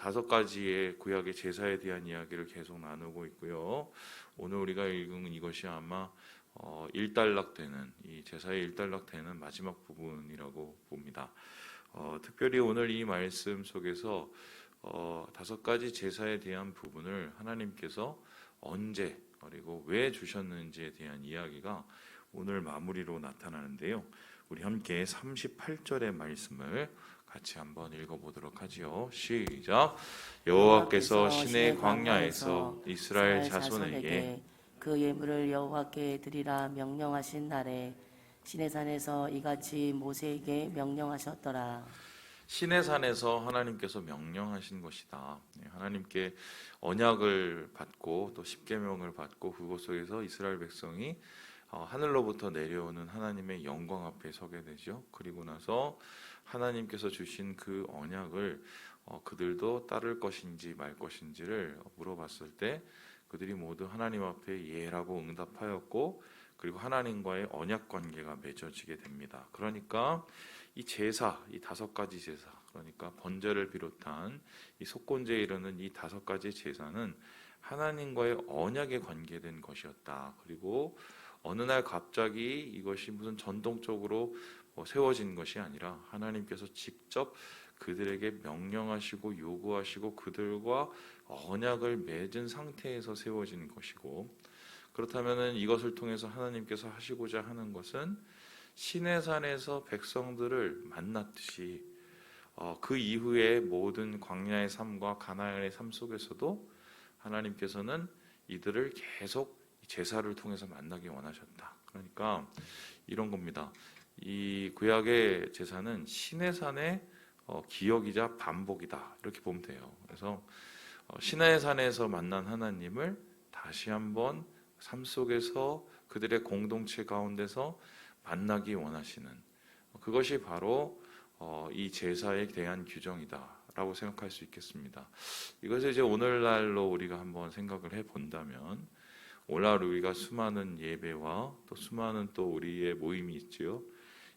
다섯 가지의 구약의 제사에 대한 이야기를 계속 나누고 있고요. 오늘 우리가 읽은 이것이 아마 일단락되는 이 제사의 일단락되는 마지막 부분이라고 봅니다. 특별히 오늘 이 말씀 속에서 다섯 가지 제사에 대한 부분을 하나님께서 언제 그리고 왜 주셨는지에 대한 이야기가 오늘 마무리로 나타나는데요. 우리 함께 38절의 말씀을 같이 한번 읽어보도록 하지요. 시작. 여호와께서 시내 광야에서 이스라엘 자손에게 그 예물을 여호와께 드리라 명령하신 날에 시내산에서 이같이 모세에게 명령하셨더라. 시내산에서 하나님께서 명령하신 것이다. 하나님께 언약을 받고 또 십계명을 받고 그곳 속에서 이스라엘 백성이 하늘로부터 내려오는 하나님의 영광 앞에 서게 되죠. 그리고 나서 하나님께서 주신 그 언약을 그들도 따를 것인지 말 것인지를 물어봤을 때 그들이 모두 하나님 앞에 예라고 응답하였고, 그리고 하나님과의 언약 관계가 맺어지게 됩니다. 그러니까 이 제사, 이 다섯 가지 제사, 그러니까 번제를 비롯한 이 속건제에 이르는 이 다섯 가지 제사는 하나님과의 언약에 관계된 것이었다. 그리고 어느 날 갑자기 이것이 무슨 전통적으로 세워진 것이 아니라 하나님께서 직접 그들에게 명령하시고 요구하시고 그들과 언약을 맺은 상태에서 세워진 것이고, 그렇다면 이것을 통해서 하나님께서 하시고자 하는 것은 시내산에서 백성들을 만났듯이 그 이후에 모든 광야의 삶과 가나안의 삶 속에서도 하나님께서는 이들을 계속 제사를 통해서 만나기 원하셨다. 그러니까 이런 겁니다. 이 구약의 제사는 시내산의 기억이자 반복이다, 이렇게 보면 돼요. 그래서 시내산에서 만난 하나님을 다시 한번 삶 속에서 그들의 공동체 가운데서 만나기 원하시는, 그것이 바로 이 제사에 대한 규정이다라고 생각할 수 있겠습니다. 이것을 이제 오늘날로 우리가 한번 생각을 해본다면, 오늘날 우리가 수많은 예배와 또 수많은 또 우리의 모임이 있지요.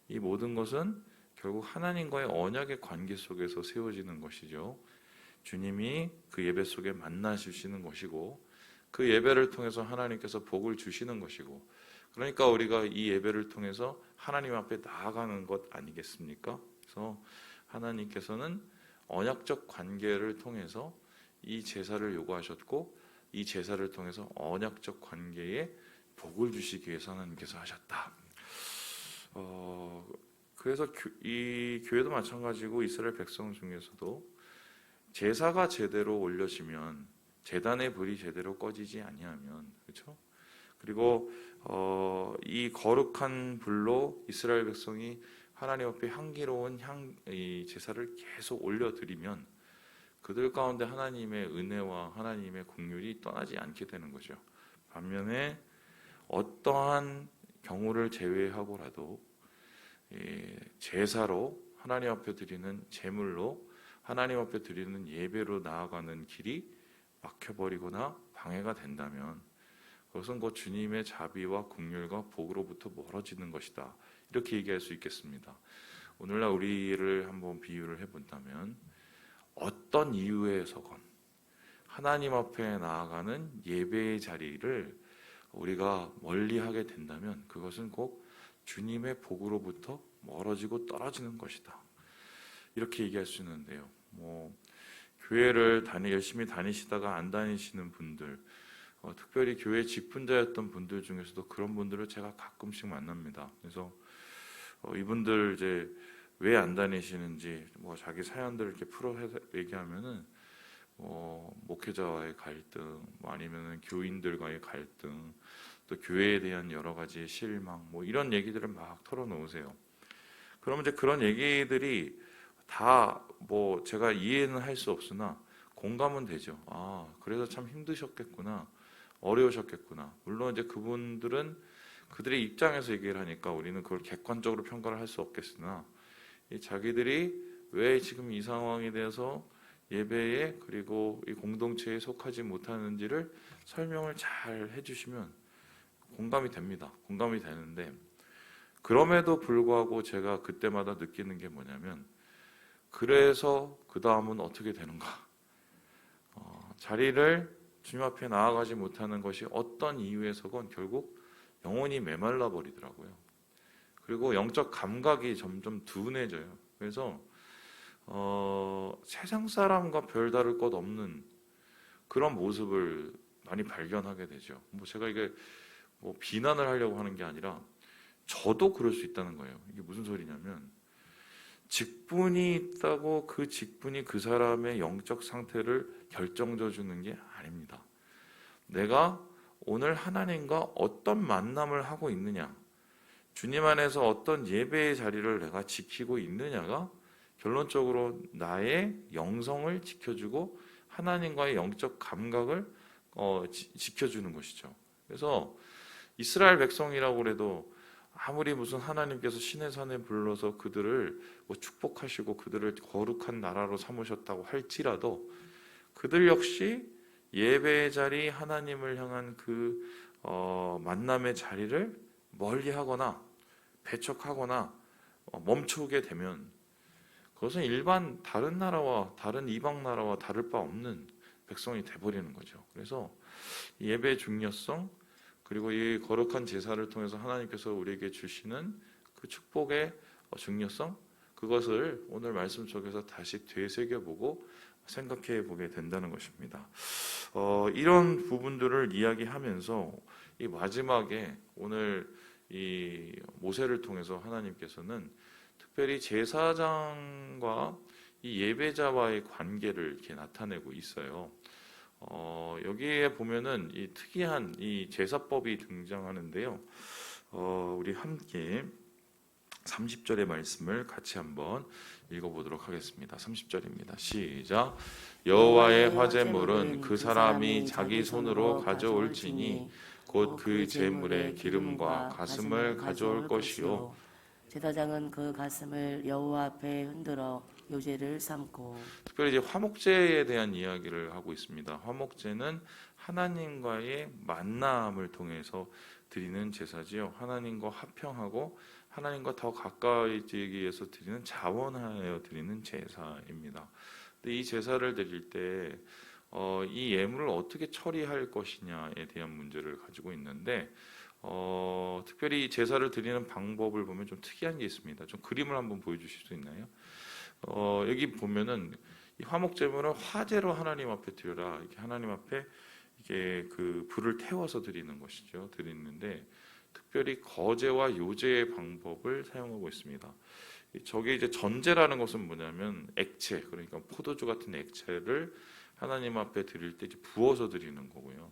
이 모든 것은 결국 하나님과의 언약의 관계 속에서 세워지는 것이죠. 주님이 그 예배 속에 만나 주시는 것이고, 그 예배를 통해서 하나님께서 복을 주시는 것이고, 그러니까 우리가 이 예배를 통해서 하나님 앞에 나아가는 것 아니겠습니까? 그래서 하나님께서는 언약적 관계를 통해서 이 제사를 요구하셨고, 이 제사를 통해서 언약적 관계에 복을 주시기 위해서 하나님께서 하셨다. 그래서 이 교회도 마찬가지고 이스라엘 백성 중에서도 제사가 제대로 올려지면, 제단의 불이 제대로 꺼지지 아니하면, 그렇죠? 그리고 이 거룩한 불로 이스라엘 백성이 하나님 앞에 향기로운 이 제사를 계속 올려드리면 그들 가운데 하나님의 은혜와 하나님의 긍휼이 떠나지 않게 되는 거죠. 반면에 어떠한 경우를 제외하고라도 제사로 하나님 앞에 드리는 제물로 하나님 앞에 드리는 예배로 나아가는 길이 막혀버리거나 방해가 된다면 그것은 곧 주님의 자비와 긍휼과 복으로부터 멀어지는 것이다, 이렇게 얘기할 수 있겠습니다. 오늘날 우리를 한번 비유를 해본다면 어떤 이유에서건 하나님 앞에 나아가는 예배의 자리를 우리가 멀리하게 된다면 그것은 꼭 주님의 복으로부터 멀어지고 떨어지는 것이다, 이렇게 얘기할 수 있는데요. 교회를 열심히 다니시다가 안 다니시는 분들, 특별히 교회 직분자였던 분들 중에서도 그런 분들을 제가 가끔씩 만납니다. 그래서 이분들 이제 왜 안 다니시는지 자기 사연들을 이렇게 풀어 얘기하면은 목회자와의 갈등, 아니면은 교인들과의 갈등, 또 교회에 대한 여러 가지의 실망, 이런 얘기들을 막 털어놓으세요. 그러면 이제 그런 얘기들이 다 제가 이해는 할 수 없으나 공감은 되죠. 그래서 참 힘드셨겠구나, 어려우셨겠구나. 물론 이제 그분들은 그들의 입장에서 얘기를 하니까 우리는 그걸 객관적으로 평가를 할 수 없겠으나, 자기들이 왜 지금 이 상황에 대해서 예배에 그리고 이 공동체에 속하지 못하는지를 설명을 잘 해주시면 공감이 됩니다. 공감이 되는데, 그럼에도 불구하고 제가 그때마다 느끼는 게 뭐냐면, 그래서 그 다음은 어떻게 되는가? 자리를 주님 앞에 나아가지 못하는 것이 어떤 이유에서건 결국 영혼이 메말라 버리더라고요. 그리고 영적 감각이 점점 둔해져요. 그래서 세상 사람과 별다를 것 없는 그런 모습을 많이 발견하게 되죠. 뭐 제가 이게 뭐 비난을 하려고 하는 게 아니라 저도 그럴 수 있다는 거예요. 이게 무슨 소리냐면 직분이 있다고 그 직분이 그 사람의 영적 상태를 결정져 주는 게 아닙니다. 내가 오늘 하나님과 어떤 만남을 하고 있느냐, 주님 안에서 어떤 예배의 자리를 내가 지키고 있느냐가 결론적으로 나의 영성을 지켜주고 하나님과의 영적 감각을 지켜주는 것이죠. 그래서 이스라엘 백성이라고 해도 아무리 무슨 하나님께서 신의 산에 불러서 그들을 뭐 축복하시고 그들을 거룩한 나라로 삼으셨다고 할지라도 그들 역시 예배의 자리, 하나님을 향한 그 만남의 자리를 멀리하거나 배척하거나 멈추게 되면 그것은 일반 다른 나라와 다른 이방 나라와 다를 바 없는 백성이 돼버리는 거죠. 그래서 예배의 중요성 그리고 이 거룩한 제사를 통해서 하나님께서 우리에게 주시는 그 축복의 중요성 그것을 오늘 말씀 속에서 다시 되새겨보고 생각해 보게 된다는 것입니다. 이런 부분들을 이야기하면서 이 마지막에 오늘 이 모세를 통해서 하나님께서는 특별히 제사장과 이 예배자와의 관계를 이렇게 나타내고 있어요. 여기에 보면은 이 특이한 이 제사법이 등장하는데요. 우리 함께 30절의 말씀을 같이 한번 읽어보도록 하겠습니다. 30절입니다. 시작. 여호와의 화제물은 그 사람이 자기 손으로 가져올지니 곧 그 제물의 기름과 가슴을 가져올 것이요. 제사장은 그 가슴을 여호와 앞에 흔들어 요제를 삼고. 특별히 이제 화목제에 대한 이야기를 하고 있습니다. 화목제는 하나님과의 만남을 통해서 드리는 제사지요. 하나님과 화평하고 하나님과 더 가까이지기 위해서 드리는 자원하여 드리는 제사입니다. 근데 이 제사를 드릴 때 이 예물을 어떻게 처리할 것이냐에 대한 문제를 가지고 있는데 특별히 제사를 드리는 방법을 보면 좀 특이한 게 있습니다. 좀 그림을 한번 보여주실 수 있나요? 여기 보면은 이 화목제물은 화제로 하나님 앞에 드려라. 이렇게 하나님 앞에 이게 그 불을 태워서 드리는 것이죠. 드리는데 특별히 거제와 요제의 방법을 사용하고 있습니다. 저게 이제 전제라는 것은 뭐냐면 액체, 그러니까 포도주 같은 액체를 하나님 앞에 드릴 때 이제 부어서 드리는 거고요.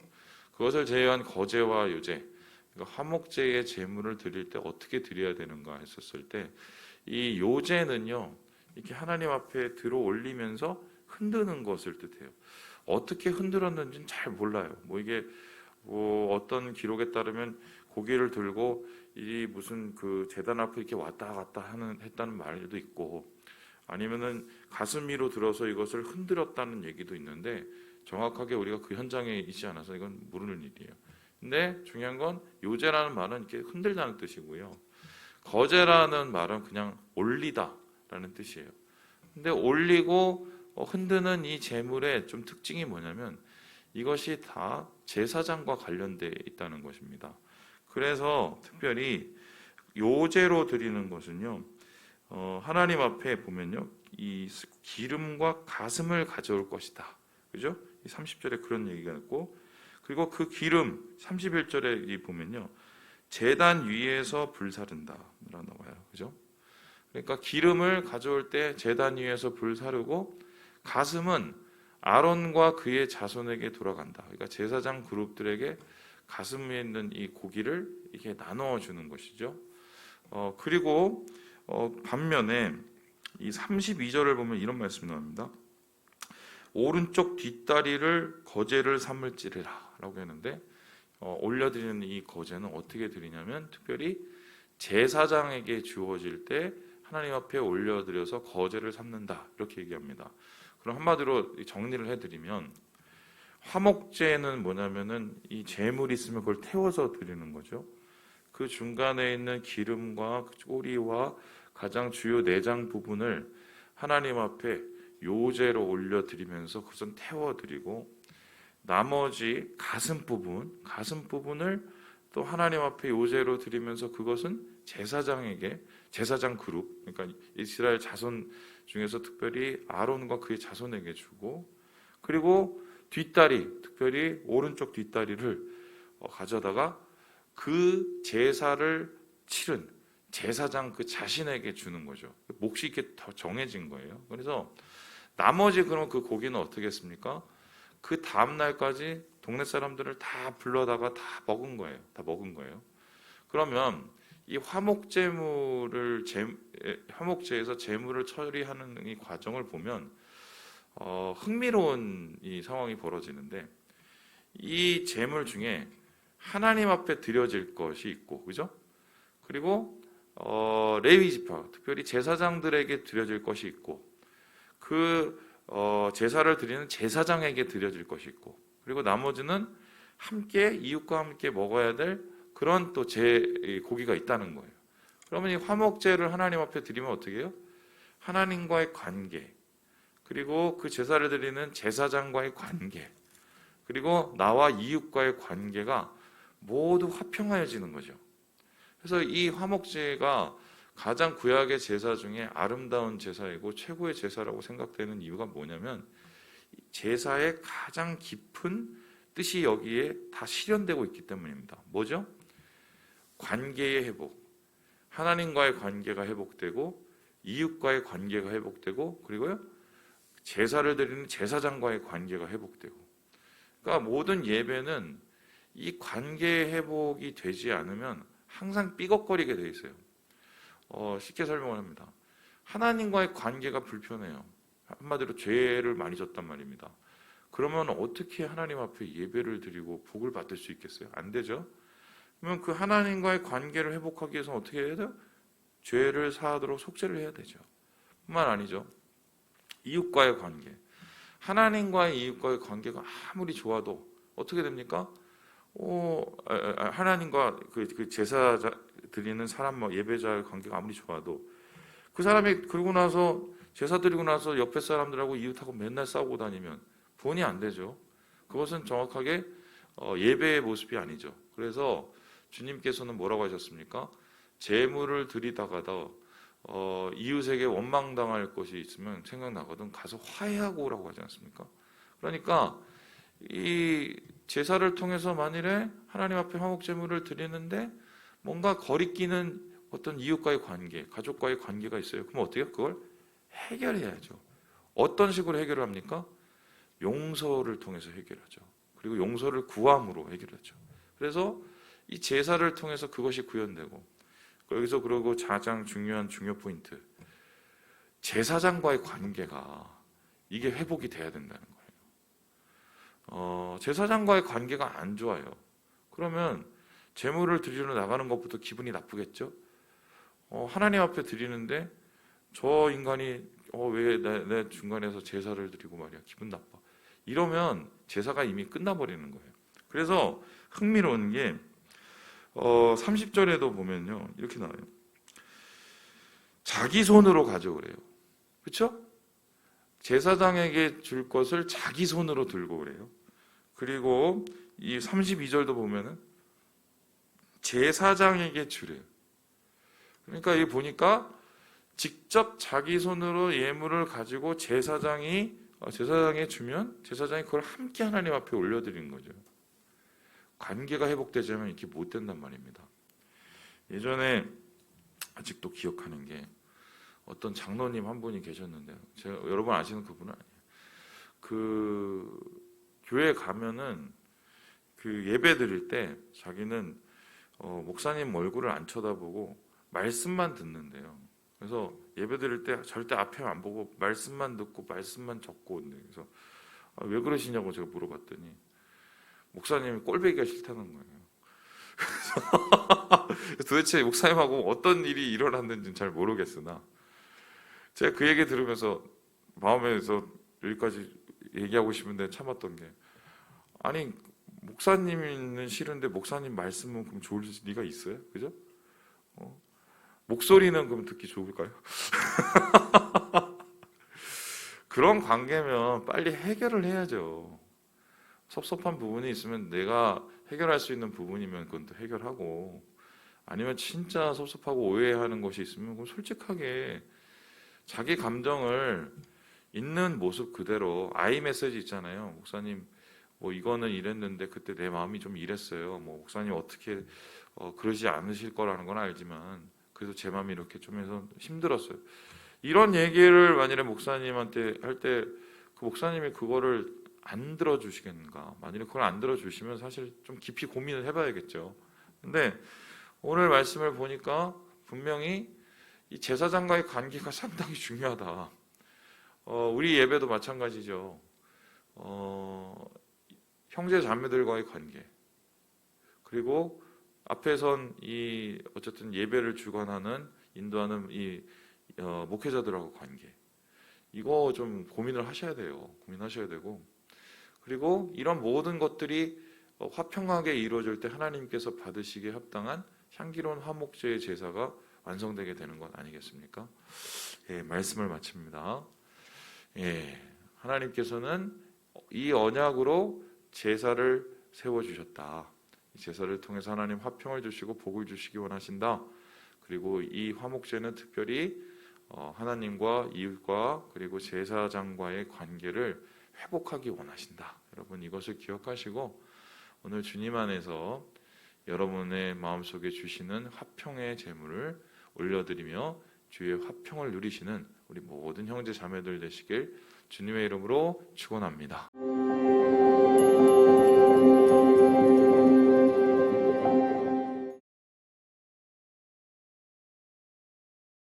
그것을 제외한 거제와 요제, 그러니까 화목제의 제물을 드릴 때 어떻게 드려야 되는가 했었을 때 이 요제는요. 이렇게 하나님 앞에 들어 올리면서 흔드는 것을 뜻해요. 어떻게 흔들었는지는 잘 몰라요. 이게 어떤 기록에 따르면 고개를 들고 이 무슨 그 제단 앞에 이렇게 왔다 갔다 했다는 말도 있고 아니면은 가슴 위로 들어서 이것을 흔들었다는 얘기도 있는데 정확하게 우리가 그 현장에 있지 않아서 이건 모르는 일이에요. 근데 중요한 건 요제라는 말은 이렇게 흔들다는 뜻이고요. 거제라는 말은 그냥 올리다라는 뜻이에요. 근데 올리고 흔드는 이 제물의 좀 특징이 뭐냐면 이것이 다 제사장과 관련돼 있다는 것입니다. 그래서 특별히 요제로 드리는 것은요. 하나님 앞에 보면요. 이 기름과 가슴을 가져올 것이다. 그죠? 30절에 그런 얘기가 있고 그리고 그 기름 31절에 보면요. 제단 위에서 불사른다 라고 나와요. 그죠? 그러니까 기름을 가져올 때 제단 위에서 불사르고 가슴은 아론과 그의 자손에게 돌아간다. 그러니까 제사장 그룹들에게 가슴 위에 있는 이 고기를 이렇게 나눠 주는 것이죠. 그리고 반면에 이 32절을 보면 이런 말씀이 나옵니다. 오른쪽 뒷다리를 거제를 삼을지리라 라고 했는데 올려드리는 이 거제는 어떻게 드리냐면 특별히 제사장에게 주어질 때 하나님 앞에 올려드려서 거제를 삼는다 이렇게 얘기합니다. 그럼 한마디로 정리를 해드리면 화목제는 뭐냐면은 이 제물이 있으면 그걸 태워서 드리는 거죠. 그 중간에 있는 기름과 꼬리와 가장 주요 내장 부분을 하나님 앞에 요제로 올려드리면서 그것은 태워드리고 나머지 가슴 부분을 또 하나님 앞에 요제로 드리면서 그것은 제사장에게, 제사장 그룹, 그러니까 이스라엘 자손 중에서 특별히 아론과 그의 자손에게 주고, 그리고 뒷다리, 특별히 오른쪽 뒷다리를 가져다가 그 제사를 치른 제사장 그 자신에게 주는 거죠. 몫이 이렇게 더 정해진 거예요. 그래서 나머지 그럼 그 고기는 어떻게 했습니까? 그 다음 날까지 동네 사람들을 다 불러다가 다 먹은 거예요. 그러면 이 화목제에서 제물을 처리하는 이 과정을 보면 흥미로운 이 상황이 벌어지는데, 이 제물 중에 하나님 앞에 드려질 것이 있고, 그죠? 그리고 레위 지파, 특별히 제사장들에게 드려질 것이 있고, 그 제사를 드리는 제사장에게 드려질 것이 있고, 그리고 나머지는 함께 이웃과 함께 먹어야 될 그런 또 고기가 있다는 거예요. 그러면 이 화목제를 하나님 앞에 드리면 어떻게 해요? 하나님과의 관계, 그리고 그 제사를 드리는 제사장과의 관계, 그리고 나와 이웃과의 관계가 모두 화평하여지는 거죠. 그래서 이 화목제가 가장 구약의 제사 중에 아름다운 제사이고 최고의 제사라고 생각되는 이유가 뭐냐면, 제사의 가장 깊은 뜻이 여기에 다 실현되고 있기 때문입니다. 뭐죠? 관계의 회복, 하나님과의 관계가 회복되고 이웃과의 관계가 회복되고, 그리고요 제사를 드리는 제사장과의 관계가 회복되고. 그러니까 모든 예배는 이 관계의 회복이 되지 않으면 항상 삐걱거리게 돼 있어요. 쉽게 설명을 합니다. 하나님과의 관계가 불편해요. 한마디로 죄를 많이 졌단 말입니다. 그러면 어떻게 하나님 앞에 예배를 드리고 복을 받을 수 있겠어요? 안 되죠. 그러면 그 하나님과의 관계를 회복하기 위해서는 어떻게 해야 돼요? 죄를 사하도록 속죄를 해야 되죠. 뿐만 아니죠. 이웃과의 관계, 하나님과의 이웃과의 관계가 아무리 좋아도 어떻게 됩니까? 하나님과 그 제사 드리는 사람, 예배자의 관계가 아무리 좋아도 그 사람이 그러고 나서 제사 드리고 나서 옆에 사람들하고 이웃하고 맨날 싸우고 다니면 본이 안 되죠. 그것은 정확하게 예배의 모습이 아니죠. 그래서 주님께서는 뭐라고 하셨습니까? 제물을 드리다가도 이웃에게 원망당할 것이 있으면 생각나거든 가서 화해하고 오라고 하지 않습니까? 그러니까 이 제사를 통해서 만일에 하나님 앞에 화목제물을 드리는데 뭔가 거리끼는 어떤 이웃과의 관계, 가족과의 관계가 있어요. 그럼 어떻게 해요? 그걸 해결해야죠. 어떤 식으로 해결을 합니까? 용서를 통해서 해결하죠. 그리고 용서를 구함으로 해결하죠. 그래서 이 제사를 통해서 그것이 구현되고, 여기서 그러고 가장 중요한 중요 포인트, 제사장과의 관계가 이게 회복이 돼야 된다는 거예요. 제사장과의 관계가 안 좋아요. 그러면 제물을 드리러 나가는 것부터 기분이 나쁘겠죠. 하나님 앞에 드리는데 저 인간이 왜 내 중간에서 제사를 드리고 말이야, 기분 나빠. 이러면 제사가 이미 끝나버리는 거예요. 그래서 흥미로운 게 30절에도 보면요, 이렇게 나와요. 자기 손으로 가져오래요. 그렇죠? 제사장에게 줄 것을 자기 손으로 들고 오래요. 그리고 이 32절도 보면은 제사장에게 주래요. 그러니까 이 보니까 직접 자기 손으로 예물을 가지고 제사장에 주면 제사장이 그걸 함께 하나님 앞에 올려드리는 거죠. 관계가 회복되지 않으면 이렇게 못 된단 말입니다. 예전에 아직도 기억하는 게 어떤 장로님 한 분이 계셨는데요. 제가 여러분 아시는 그분은 아니에요. 그 교회 가면은 그 예배 드릴 때 자기는 목사님 얼굴을 안 쳐다보고 말씀만 듣는데요. 그래서 예배 드릴 때 절대 앞에 안 보고 말씀만 듣고 말씀만 적고 온대요. 그래서 왜 그러시냐고 제가 물어봤더니 목사님이 꼴보기가 싫다는 거예요. 그래서 도대체 목사님하고 어떤 일이 일어났는지는 잘 모르겠으나 제가 그 얘기 들으면서 마음에서 여기까지 얘기하고 싶은데 참았던 게, 아니 목사님은 싫은데 목사님 말씀은 그럼 좋을 리가 있어요? 그죠? 목소리는 그럼 듣기 좋을까요? 그런 관계면 빨리 해결을 해야죠. 섭섭한 부분이 있으면 내가 해결할 수 있는 부분이면 그건 또 해결하고, 아니면 진짜 섭섭하고 오해하는 것이 있으면 그건 솔직하게 자기 감정을 있는 모습 그대로, 아이 메시지 있잖아요. 목사님 뭐 이거는 이랬는데 그때 내 마음이 좀 이랬어요. 뭐 목사님 어떻게 그러지 않으실 거라는 건 알지만 그래도 제 마음이 이렇게 좀 해서 힘들었어요. 이런 얘기를 만일에 목사님한테 할 때 그 목사님이 그거를 안 들어주시겠는가? 만일에 그걸 안 들어주시면 사실 좀 깊이 고민을 해봐야겠죠. 근데 오늘 말씀을 보니까 분명히 이 제사장과의 관계가 상당히 중요하다. 우리 예배도 마찬가지죠. 형제 자매들과의 관계, 그리고 앞에선 이 어쨌든 예배를 주관하는 인도하는 이 목회자들하고 관계, 이거 좀 고민을 하셔야 돼요. 고민하셔야 되고, 그리고 이런 모든 것들이 화평하게 이루어질 때 하나님께서 받으시기에 합당한 향기로운 화목제의 제사가 완성되게 되는 것 아니겠습니까? 예, 말씀을 마칩니다. 예, 하나님께서는 이 언약으로 제사를 세워주셨다. 이 제사를 통해서 하나님 화평을 주시고 복을 주시기 원하신다. 그리고 이 화목제는 특별히 하나님과 이웃과 그리고 제사장과의 관계를 회복하기 원하신다. 여러분 이것을 기억하시고 오늘 주님 안에서 여러분의 마음속에 주시는 화평의 제물을 올려드리며 주의 화평을 누리시는 우리 모든 형제 자매들 되시길 주님의 이름으로 축원합니다.